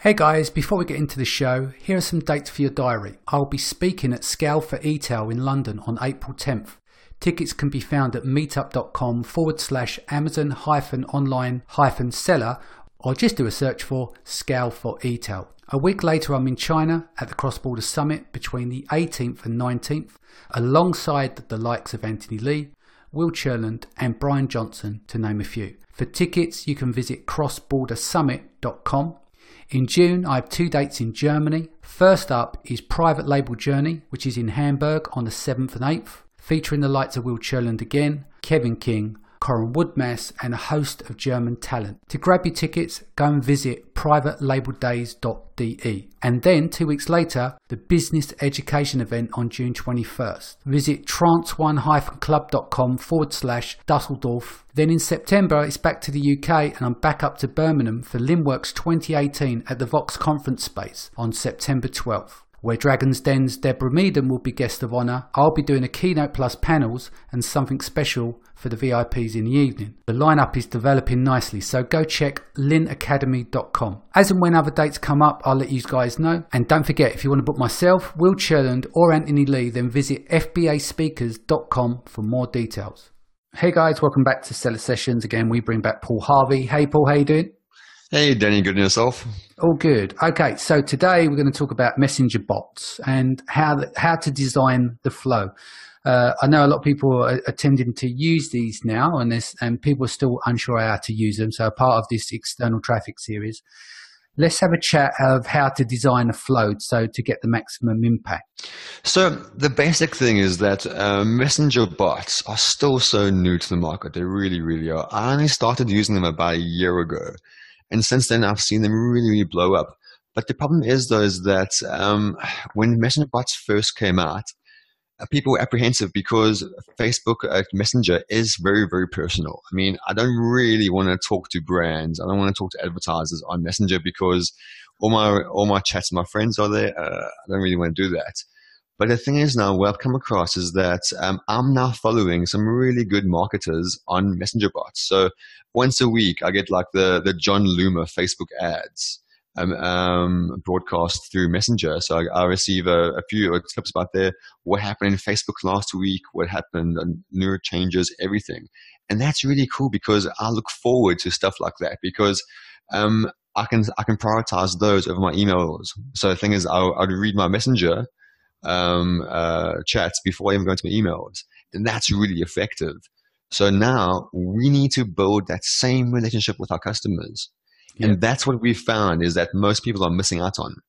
Hey guys, before we get into the show, here are some dates for your diary. I'll be speaking at Scale for eTail in London on April 10th. Tickets can be found at meetup.com/Amazon-online-seller or just do a search for Scale for eTail. A week later, I'm in China at the Cross Border Summit between the 18th and 19th, alongside the likes of Anthony Lee, Will Cherland and Brian Johnson, to name a few. For tickets, you can visit crossbordersummit.com. In June, I have 2 dates in Germany. First up is Private Label Journey, which is in Hamburg on the 7th and 8th, featuring the likes of Will Cherland again, Kevin King, Corin Woodmass, and a host of German talent. To grab your tickets, go and visit privatelabeldays.de. And then 2 weeks later, the business education event on June 21st. Visit trance1-club.com/Dusseldorf. Then in September, it's back to the UK and I'm back up to Birmingham for Limworks 2018 at the Vox Conference Space on September 12th. Where Dragon's Den's Deborah Meaden will be guest of honour. I'll be doing a keynote plus panels and something special for the VIPs in the evening. The lineup is developing nicely, so go check linacademy.com. As and when other dates come up, I'll let you guys know. And don't forget, if you want to book myself, Will Cherland or Anthony Lee, then visit fbaspeakers.com for more details. Hey guys, welcome back to Seller Sessions. Again, we bring back Paul Harvey. Hey Paul, how you doing? Hey Danny, good and yourself? All good. Okay, so today we're going to talk about messenger bots and how to design the flow. I know a lot of people are tending to use these now, and people are still unsure how to use them. So part of this external traffic series, let's have a chat of how to design a flow to get the maximum impact. So the basic thing is that messenger bots are still so new to the market. They really, really are. I only started using them about a year ago. And since then, I've seen them really, really blow up. But the problem is, though, is that when messenger bots first came out, people were apprehensive because Facebook Messenger is very, very personal. I mean, I don't really want to talk to brands. I don't want to talk to advertisers on Messenger because all my chats with my friends are there. I don't really want to do that. But the thing is now, what I've come across is that I'm now following some really good marketers on messenger bots. So once a week, I get like the John Loomer Facebook ads broadcast through Messenger. So I receive a few clips about what happened in Facebook last week, what happened, new changes, everything. And that's really cool because I look forward to stuff like that because I can prioritize those over my emails. So the thing is, I'd read my Messenger chats before I even go into my emails, and that's really effective. So now we need to build that same relationship with our customers, and that's what we found is that most people are missing out on.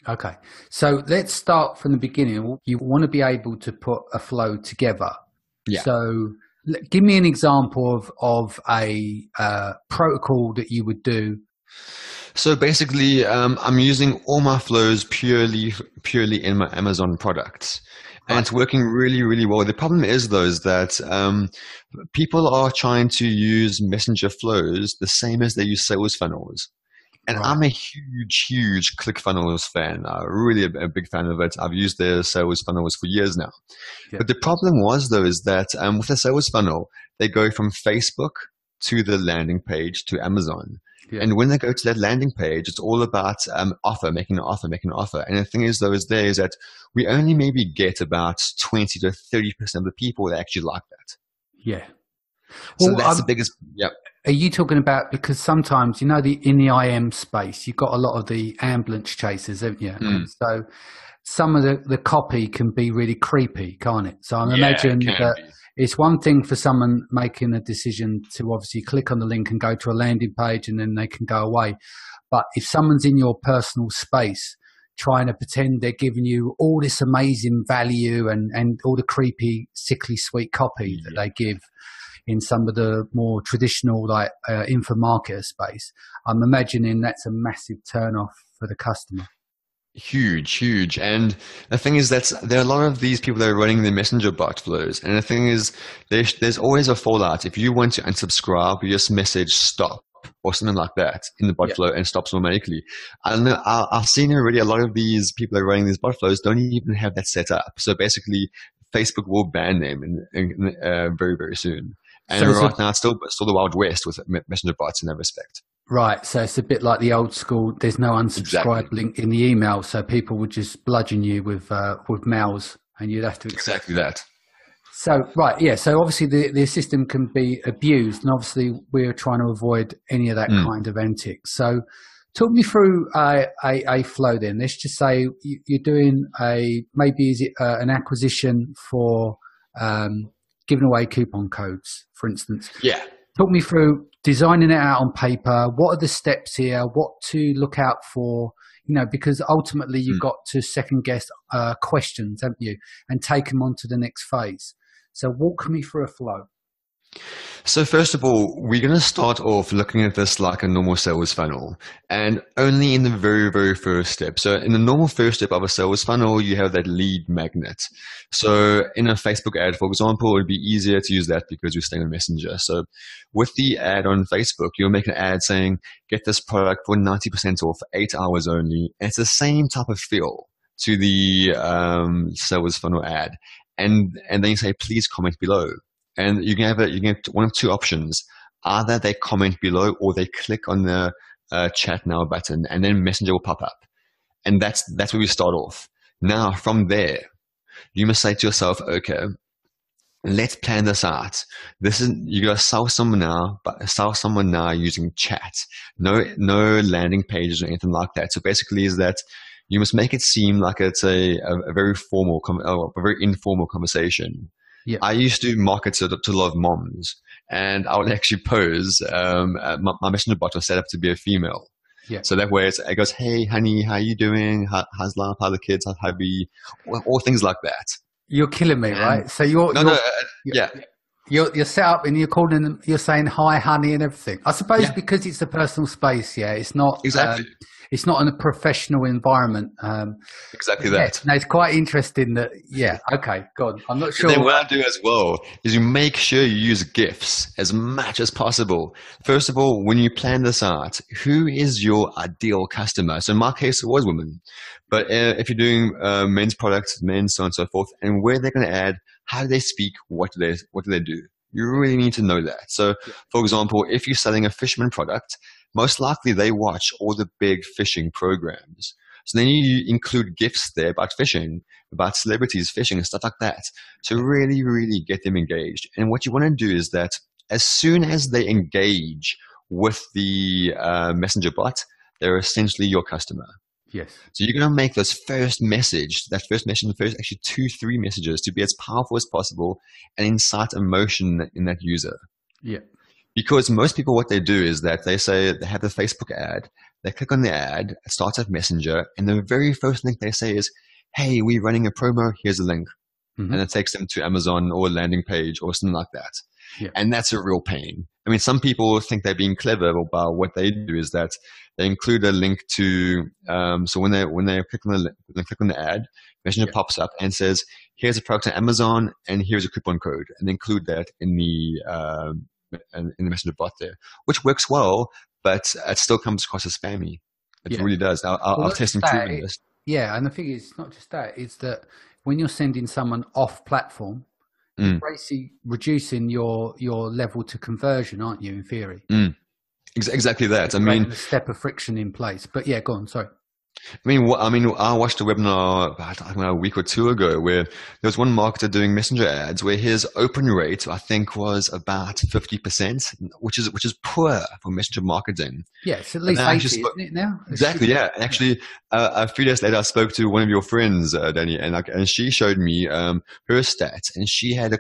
Okay, so let's start from the beginning. You want to be able to put a flow together. Yeah. So give me an example of a protocol that you would do. So basically, I'm using all my flows purely in my Amazon products. And it's working really, really well. The problem is, though, is that people are trying to use messenger flows the same as they use sales funnels. And I'm a huge ClickFunnels fan. Really a big fan of it. I've used their sales funnels for years now. Yeah. But the problem was, though, is that with a sales funnel, they go from Facebook to the landing page to Amazon. Yeah. And when they go to that landing page, it's all about making an offer. And the thing is, though, is that we only maybe get about 20 to 30% of the people that actually like that. Yeah. So that's the biggest. Yep. Are you talking about, because sometimes, in the IM space, you've got a lot of the ambulance chasers, haven't you? And so some of the copy can be really creepy, can't it? So I imagine that it's one thing for someone making a decision to obviously click on the link and go to a landing page and then they can go away. But if someone's in your personal space trying to pretend they're giving you all this amazing value and all the creepy, sickly sweet copy that they give in some of the more traditional infomarketer space, I'm imagining that's a massive turn-off for the customer. Huge. And the thing is that there are a lot of these people that are running the messenger bot flows. And the thing is, there's always a fallout. If you want to unsubscribe, you just message stop or something like that in the bot flow and stops automatically. I don't know. I've seen already a lot of these people that are running these bot flows don't even have that set up. So basically, Facebook will ban them very, very soon. And now it's still the Wild West with messenger bots in that respect. Right. So it's a bit like the old school. There's no unsubscribe Exactly. link in the email, so people would just bludgeon you with mails, and you'd have to accept. Exactly that. So right, yeah. So obviously the system can be abused, and obviously we're trying to avoid any of that kind of antics. So talk me through a flow then. Let's just say you're doing maybe is it an acquisition for giving away coupon codes, for instance. Yeah. Talk me through designing it out on paper. What are the steps here? What to look out for? Because ultimately you've got to second guess questions, haven't you, and take them on to the next phase. So walk me through a flow. So first of all, we're going to start off looking at this like a normal sales funnel, and only in the very, very first step. So in the normal first step of a sales funnel, you have that lead magnet. So in a Facebook ad, for example, it would be easier to use that because you're staying on Messenger. So with the ad on Facebook, you'll make an ad saying, get this product for 90% off, 8 hours only. And it's the same type of feel to the sales funnel ad. And then you say, please comment below. And you can have one of two options. Either they comment below or they click on the chat now button, and then Messenger will pop up. And that's where we start off. Now, from there, you must say to yourself, okay, let's plan this out. You gotta sell someone now, but sell someone now using chat. No landing pages or anything like that. So basically is that you must make it seem like it's a very formal, a very informal conversation. Yeah. I used to market to a lot of moms, and I would actually pose. My Messenger bot was set up to be a female, so that way it goes, "Hey, honey, how you doing? How's life? How the kids? How's hubby?" All things like that. You're killing me, right? So you're set up and you're calling them. You're saying hi, honey, and everything. I suppose because it's a personal space. Yeah, it's not exactly. It's not in a professional environment. Exactly that. No, it's quite interesting that, okay, God, I'm not sure. Then what I do as well is you make sure you use GIFs as much as possible. First of all, when you plan this out, who is your ideal customer? So in my case, it was women. But if you're doing men's products, men, so on and so forth, and where they're going to add, how do they speak, what do they do? You really need to know that. So, for example, if you're selling a fisherman product, most likely they watch all the big fishing programs. So then you include GIFs there about fishing, about celebrities fishing and stuff like that to really, really get them engaged. And what you want to do is that as soon as they engage with the Messenger bot, they're essentially your customer. Yes. So you're going to make this first message, actually 2-3 messages to be as powerful as possible and incite emotion in that user. Yeah. Because most people, what they do is that they say they have the Facebook ad, they click on the ad, it starts at Messenger, and the very first link they say is, hey, we're running a promo, here's a link. Mm-hmm. And it takes them to Amazon or a landing page or something like that. Yeah. And that's a real pain. I mean, some people think they're being clever about what they do is that they include a link to, so when they click on the ad, Messenger pops up and says, here's a product on Amazon and here's a coupon code, and include that in the Messenger bot there, which works well, but it still comes across as spammy. It really does. I'll test and prove this. Yeah, and the thing is, not just that, it's that when you're sending someone off platform, you're basically reducing your level to conversion, aren't you, in theory? Exactly that. I mean, a step of friction in place. But yeah, go on, sorry. I watched a webinar about a week or two ago where there was one marketer doing Messenger ads where his open rate, I think, was about 50%, which is poor for Messenger marketing. Yeah, it's at least 80, isn't it now? Exactly, yeah. And actually, a few days later, I spoke to one of your friends, Danny, and she showed me her stats, and she had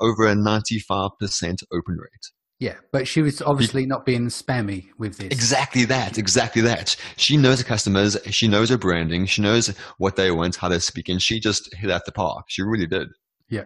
over a 95% open rate. Yeah, but she was obviously not being spammy with this. Exactly that. She knows her customers. She knows her branding. She knows what they want, how they speak, and she just hit out the park. She really did. Yeah.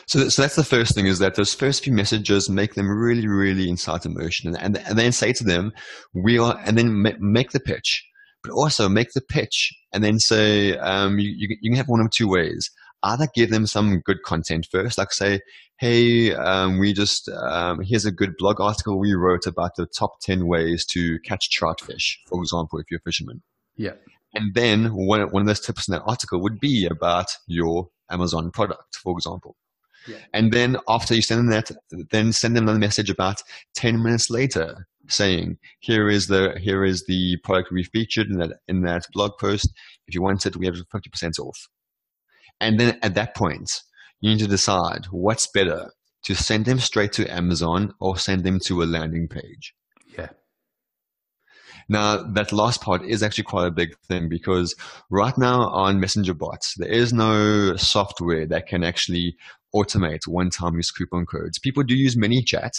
So that's the first thing, is that those first few messages make them really, really incite emotion, and then say to them, and then make the pitch, but also make the pitch and then say, you can have one of two ways. Either give them some good content first, like say, hey, here's a good blog article we wrote about the top 10 ways to catch troutfish, for example, if you're a fisherman. Yeah. And then one of those tips in that article would be about your Amazon product, for example. Yeah. And then after you send them that, then send them another message about 10 minutes later saying, here is the product we featured in that blog post. If you want it, we have 50% off. And then at that point, you need to decide what's better, to send them straight to Amazon or send them to a landing page. Yeah. Now, that last part is actually quite a big thing, because right now on Messenger bots, there is no software that can actually automate one-time use coupon codes. People do use ManyChat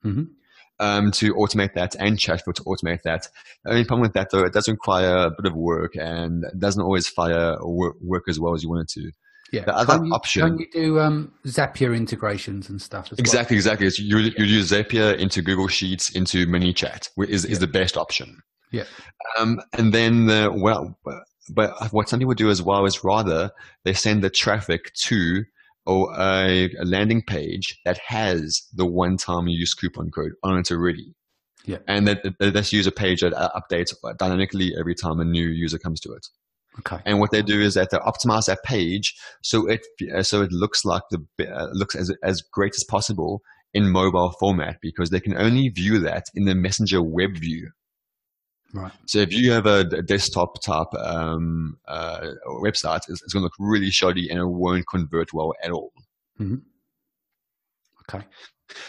to automate that, and Chatbot to automate that. The only problem with that, though, it does require a bit of work and it doesn't always work as well as you want it to. Yeah. The other option. Can you do Zapier integrations and stuff as well? Exactly. So you use Zapier into Google Sheets, into ManyChat is the best option. Yeah. And then, but what some people do as well is rather they send the traffic to a landing page that has the one-time use coupon code on it already. Yeah. And that's user page that updates dynamically every time a new user comes to it. Okay. And what they do is that they optimize that page so it looks like looks as great as possible in mobile format, because they can only view that in the Messenger web view. Right. So if you have a desktop type website, it's going to look really shoddy and it won't convert well at all. Mm-hmm. Okay.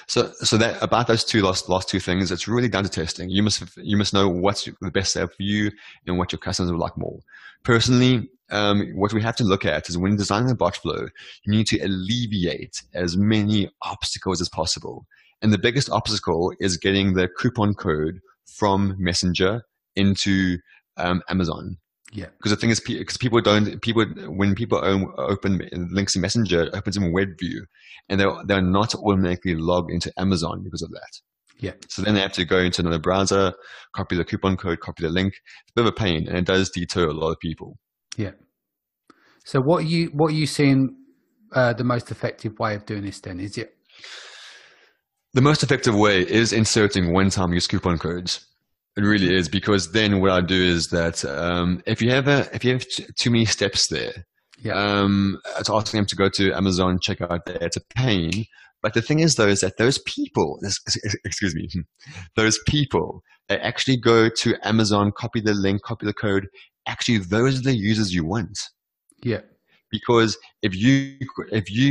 So that about those last two things, it's really down to testing. You must know what's the best setup for you and what your customers would like more. Personally, what we have to look at is when designing a bot flow, you need to alleviate as many obstacles as possible. And the biggest obstacle is getting the coupon code from Messenger into Amazon. Yeah. Because the thing is, when people open links in Messenger, it opens in web view, and they're not automatically logged into Amazon because of that. Yeah. So then they have to go into another browser, copy the coupon code, copy the link. It's a bit of a pain, and it does deter a lot of people. Yeah. So what are you seeing the most effective way of doing this then? Is it? The most effective way is inserting one-time use coupon codes. It really is, because then what I do is that if you have too many steps there, it's asking them to go to Amazon, check out there. It's a pain. But the thing is, though, is that those people, they actually go to Amazon, copy the link, copy the code. Actually, those are the users you want. Yeah. Because if you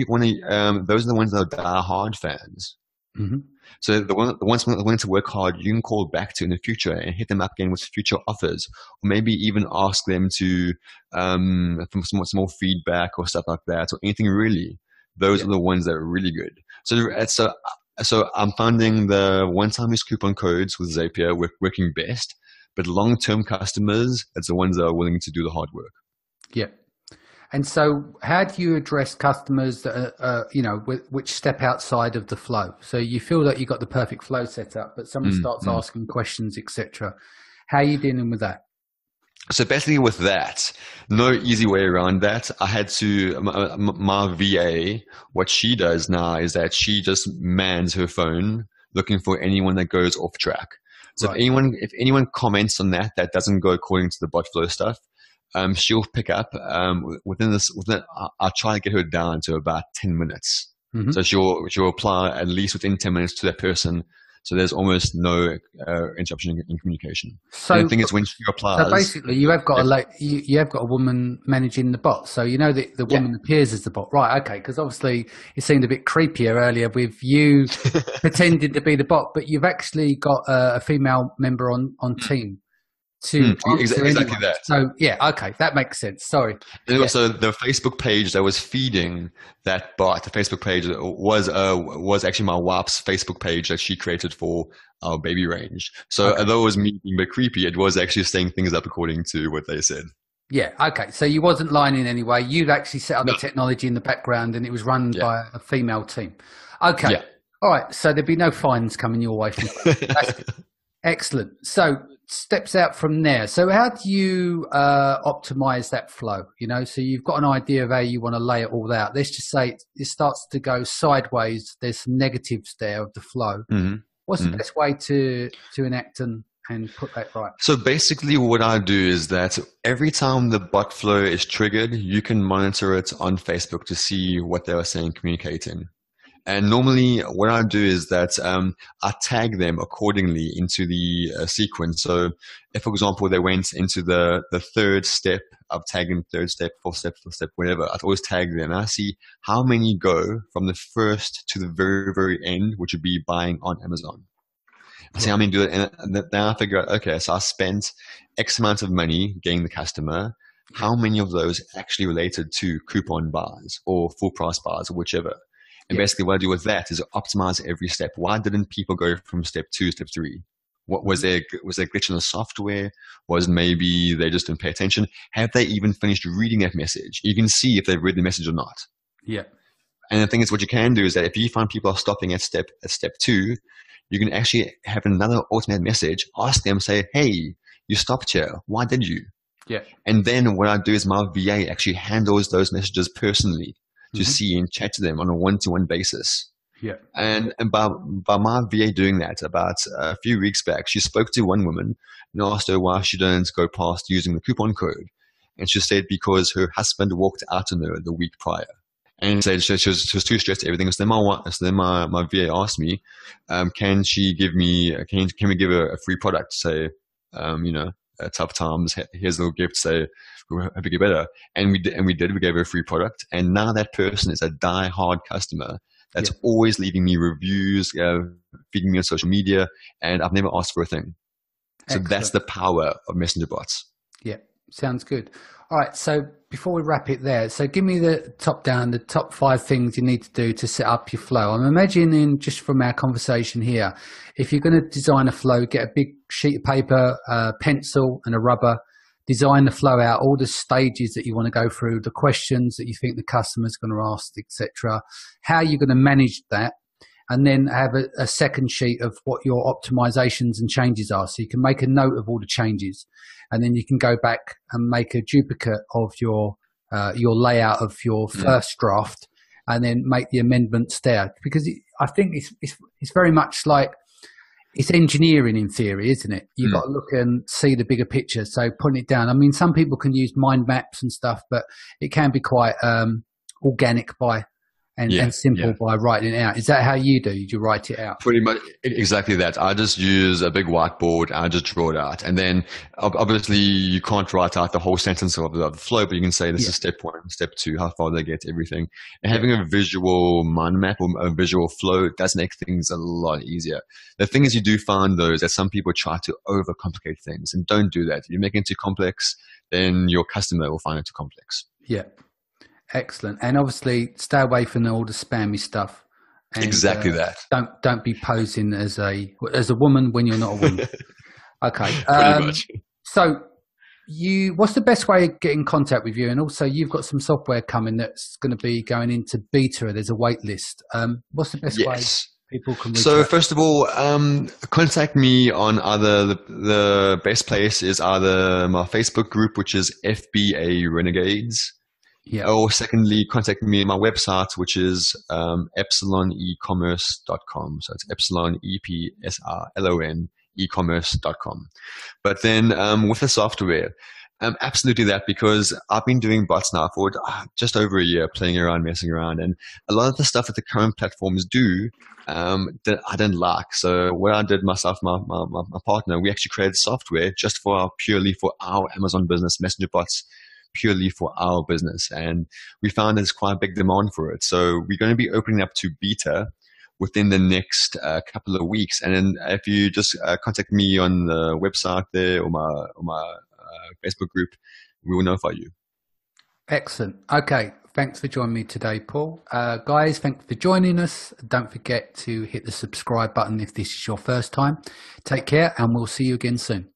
want to, those are the ones that are die-hard fans. Mm-hmm. So the ones willing to work hard, you can call back to in the future and hit them up again with future offers, or maybe even ask them to for some small feedback or stuff like that, or anything really. Those are the ones that are really good. So I'm finding the one-time use coupon codes with Zapier working best, but long-term customers, it's the ones that are willing to do the hard work. Yeah. And so how do you address customers that which step outside of the flow? So you feel that you got the perfect flow set up, but someone starts asking questions, etc. How are you dealing with that? So basically with that, no easy way around that. I had to, my VA, what she does now is that she just mans her phone looking for anyone that goes off track. So right. if anyone comments on that doesn't go according to the bot flow stuff, she'll pick up I'll try to get her down to about 10 minutes. Mm-hmm. So she'll reply at least within 10 minutes to that person. So there's almost no interruption in communication. So and the thing is, when she replies, so basically, you have got a woman managing the bot. So you know the woman appears as the bot, right? Okay, because obviously it seemed a bit creepier earlier with you pretending to be the bot, but you've actually got a female member on team. Exactly that. So okay, that makes sense. Sorry. And also the Facebook page that was feeding that bot, the Facebook page was actually my wife's Facebook page that she created for our baby range. So although it was me being a bit creepy, it was actually saying things up according to what they said. Yeah. Okay. So you wasn't lying in any way. You'd actually set up the technology in the background, and it was run by a female team. Okay. Yeah. All right. So there'd be no fines coming your way from that. That's good. Excellent. So steps out from there. So how do you optimize that flow? So you've got an idea of how you want to lay it all out. Let's just say it starts to go sideways. There's some negatives there of the flow. Mm-hmm. What's the best way to enact and and put that right? So basically what I do is that every time the bot flow is triggered, you can monitor it on Facebook to see what they are saying, communicating. And normally what I do is that I tag them accordingly into the sequence. So if, for example, they went into the third step, I've tagged them third step, fourth step, whatever. I'd always tag them. And I see how many go from the first to the very, very end, which would be buying on Amazon. I see how many do it. And then I figure out, okay, so I spent X amount of money getting the customer. How many of those actually related to coupon buys or full price buys or whichever? And basically what I do with that is optimize every step. Why didn't people go from step 2 to step 3? What was there a glitch in the software? Was maybe they just didn't pay attention? Have they even finished reading that message? You can see if they've read the message or not. Yeah. And the thing is, what you can do is that if you find people are stopping at step 2, you can actually have another automated message, ask them, say, hey, you stopped here. Why did you? Yeah. And then what I do is my VA actually handles those messages personally to see and chat to them on a one-to-one basis. Yeah. And by my VA doing that, about a few weeks back, she spoke to one woman and asked her why she didn't go past using the coupon code. And she said because her husband walked out on her the week prior. And said she was too stressed to everything. So then my VA asked me, can we give her a free product? Say, tough times, here's a little gift, say, we'll have to get better. And we did. We gave her a free product. And now that person is a die-hard customer that's always leaving me reviews, feeding me on social media, and I've never asked for a thing. So that's the power of messenger bots. Yeah. Sounds good. All right. So before we wrap it there, so give me the top 5 things you need to do to set up your flow. I'm imagining, just from our conversation here, if you're going to design a flow, get a big sheet of paper, a pencil and a rubber, design the flow out, all the stages that you want to go through, the questions that you think the customer's going to ask, etc., how you're going to manage that. And then have a second sheet of what your optimizations and changes are. So you can make a note of all the changes, and then you can go back and make a duplicate of your layout of your first draft, and then make the amendments there. Because I think it's very much like it's engineering in theory, isn't it? You've got to look and see the bigger picture. So putting it down. I mean, some people can use mind maps and stuff, but it can be quite organic and simple by writing it out. Is that how you do? You write it out? Pretty much exactly that. I just use a big whiteboard. I just draw it out. And then obviously you can't write out the whole sentence of the flow, but you can say this is step 1, step 2, how far they get, everything. And having a visual mind map or a visual flow does make things a lot easier. The thing is, you do find though is that some people try to overcomplicate things, and don't do that. If you make it too complex, then your customer will find it too complex. Yeah. Excellent. And obviously stay away from all the spammy stuff. And, exactly that. Don't be posing as a woman when you're not a woman. Okay. Pretty much. So what's the best way to get in contact with you? And also you've got some software coming that's going to be going into beta. There's a wait list. What's the best way people can reach out? First of all, contact me on either the best place is either my Facebook group, which is FBA Renegades. Yeah. Or secondly, contact me on my website, which is epsilonecommerce.com. So it's epsilon, EPSILON, ecommerce.com. But then with the software, absolutely that, because I've been doing bots now for just over a year, playing around, messing around. And a lot of the stuff that the current platforms do that I didn't like. So what I did myself, my partner, we actually created software just purely for our Amazon business, messenger bots, purely for our business, and we found there's quite a big demand for it. So we're going to be opening up to beta within the next couple of weeks. And then if you just contact me on the website there or my Facebook group, we will notify you. Excellent. Okay. Thanks for joining me today, Paul. Guys, thanks for joining us. Don't forget to hit the subscribe button if this is your first time. Take care, and we'll see you again soon.